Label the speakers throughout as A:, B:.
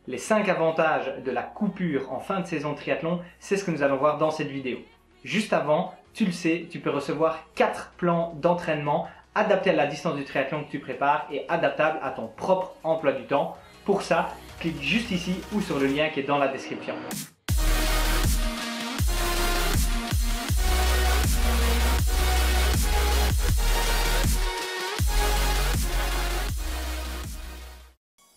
A: Les 5 avantages de la coupure en fin de saison de triathlon, c'est ce que nous allons voir dans cette vidéo. Juste avant, tu le sais, tu peux recevoir 4 plans d'entraînement adaptés à la distance du triathlon que tu prépares et adaptables à ton propre emploi du temps. Pour ça, clique juste ici ou sur le lien qui est dans la description.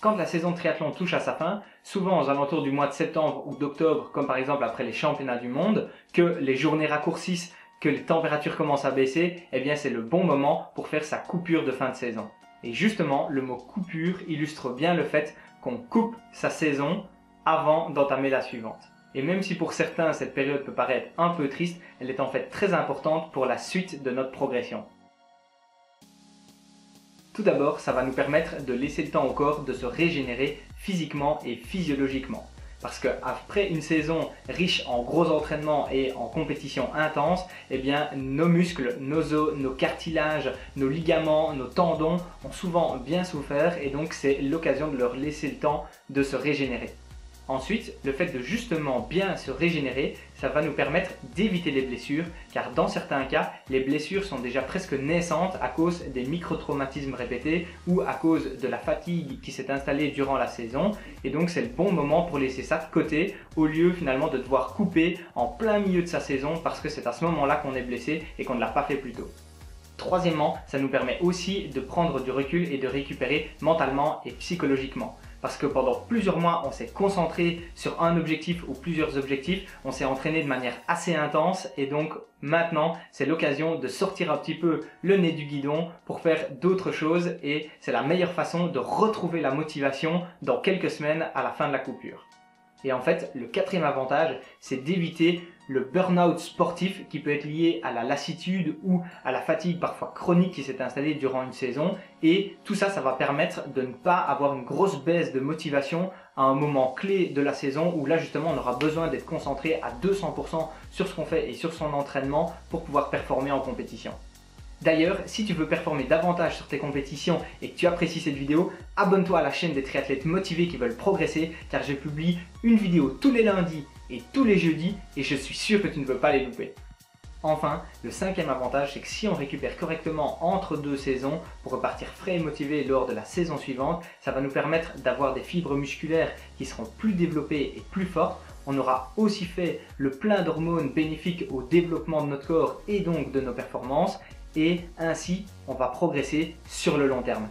A: Quand la saison de triathlon touche à sa fin, souvent aux alentours du mois de septembre ou d'octobre, comme par exemple après les championnats du monde, que les journées raccourcissent, que les températures commencent à baisser, eh bien c'est le bon moment pour faire sa coupure de fin de saison. Et justement, le mot coupure illustre bien le fait qu'on coupe sa saison avant d'entamer la suivante. Et même si pour certains cette période peut paraître un peu triste, elle est en fait très importante pour la suite de notre progression. Tout d'abord, ça va nous permettre de laisser le temps au corps de se régénérer physiquement et physiologiquement. Parce qu'après une saison riche en gros entraînements et en compétition intense, eh bien, nos muscles, nos os, nos cartilages, nos ligaments, nos tendons ont souvent bien souffert et donc c'est l'occasion de leur laisser le temps de se régénérer. Ensuite, le fait de justement bien se régénérer, ça va nous permettre d'éviter les blessures, car dans certains cas, les blessures sont déjà presque naissantes à cause des micro-traumatismes répétés ou à cause de la fatigue qui s'est installée durant la saison. Et donc c'est le bon moment pour laisser ça de côté, au lieu finalement de devoir couper en plein milieu de sa saison parce que c'est à ce moment-là qu'on est blessé et qu'on ne l'a pas fait plus tôt. Troisièmement, ça nous permet aussi de prendre du recul et de récupérer mentalement et psychologiquement. Parce que pendant plusieurs mois, on s'est concentré sur un objectif ou plusieurs objectifs, on s'est entraîné de manière assez intense et donc maintenant, c'est l'occasion de sortir un petit peu le nez du guidon pour faire d'autres choses et c'est la meilleure façon de retrouver la motivation dans quelques semaines à la fin de la coupure. Et en fait, le quatrième avantage, c'est d'éviter le burn-out sportif qui peut être lié à la lassitude ou à la fatigue parfois chronique qui s'est installée durant une saison. Et tout ça, ça va permettre de ne pas avoir une grosse baisse de motivation à un moment clé de la saison où là justement on aura besoin d'être concentré à 200% sur ce qu'on fait et sur son entraînement pour pouvoir performer en compétition. D'ailleurs, si tu veux performer davantage sur tes compétitions et que tu apprécies cette vidéo, abonne-toi à la chaîne des triathlètes motivés qui veulent progresser car je publie une vidéo tous les lundis et tous les jeudis et je suis sûr que tu ne veux pas les louper. Enfin, le cinquième avantage, c'est que si on récupère correctement entre deux saisons pour repartir frais et motivé lors de la saison suivante, ça va nous permettre d'avoir des fibres musculaires qui seront plus développées et plus fortes. On aura aussi fait le plein d'hormones bénéfiques au développement de notre corps et donc de nos performances. Et ainsi, on va progresser sur le long terme.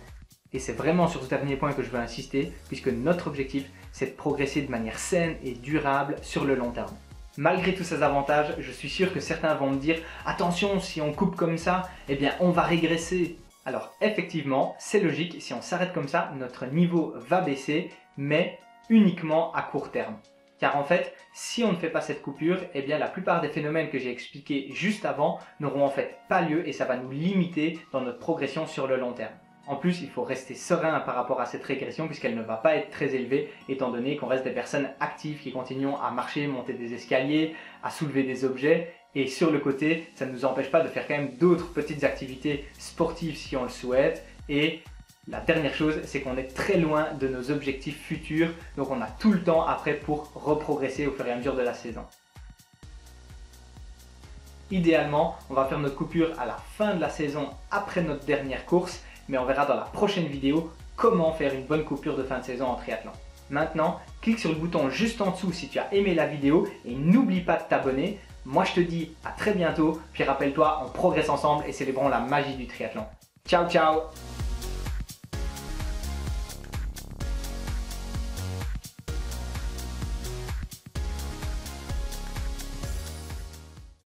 A: Et c'est vraiment sur ce dernier point que je veux insister, puisque notre objectif, c'est de progresser de manière saine et durable sur le long terme. Malgré tous ces avantages, je suis sûr que certains vont me dire « Attention, si on coupe comme ça, eh bien on va régresser ». Alors effectivement, c'est logique, si on s'arrête comme ça, notre niveau va baisser, mais uniquement à court terme. Car en fait, si on ne fait pas cette coupure, eh bien la plupart des phénomènes que j'ai expliqués juste avant n'auront en fait pas lieu et ça va nous limiter dans notre progression sur le long terme. En plus, il faut rester serein par rapport à cette régression puisqu'elle ne va pas être très élevée étant donné qu'on reste des personnes actives qui continuent à marcher, monter des escaliers, à soulever des objets. Et sur le côté, ça ne nous empêche pas de faire quand même d'autres petites activités sportives si on le souhaite. Et la dernière chose, c'est qu'on est très loin de nos objectifs futurs, donc on a tout le temps après pour reprogresser au fur et à mesure de la saison. Idéalement, on va faire notre coupure à la fin de la saison après notre dernière course, mais on verra dans la prochaine vidéo comment faire une bonne coupure de fin de saison en triathlon. Maintenant, clique sur le bouton juste en dessous si tu as aimé la vidéo et n'oublie pas de t'abonner. Moi je te dis à très bientôt, puis rappelle-toi, on progresse ensemble et célébrons la magie du triathlon. Ciao ciao!